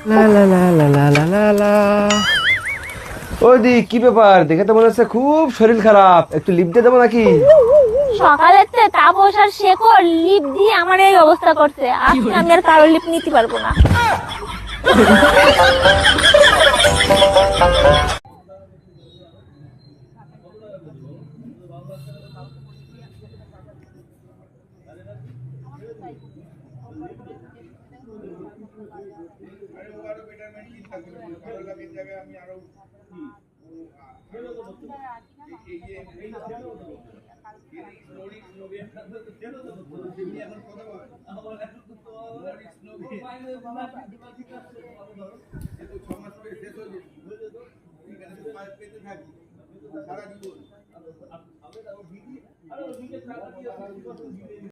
লা লা লা লা লা লা লা লা। ওই দি কি ব্যাপার, দেখে তো মনে হচ্ছে খুব শরীর খারাপ, একটু লিফট দিয়ে দেবো নাকি? সকালের থেকে তাপস আর শেখর লিপ দিয়ে আমার এই অবস্থা করছে, আজকে আমি আর কারোর লিপ নিতে পারবো না।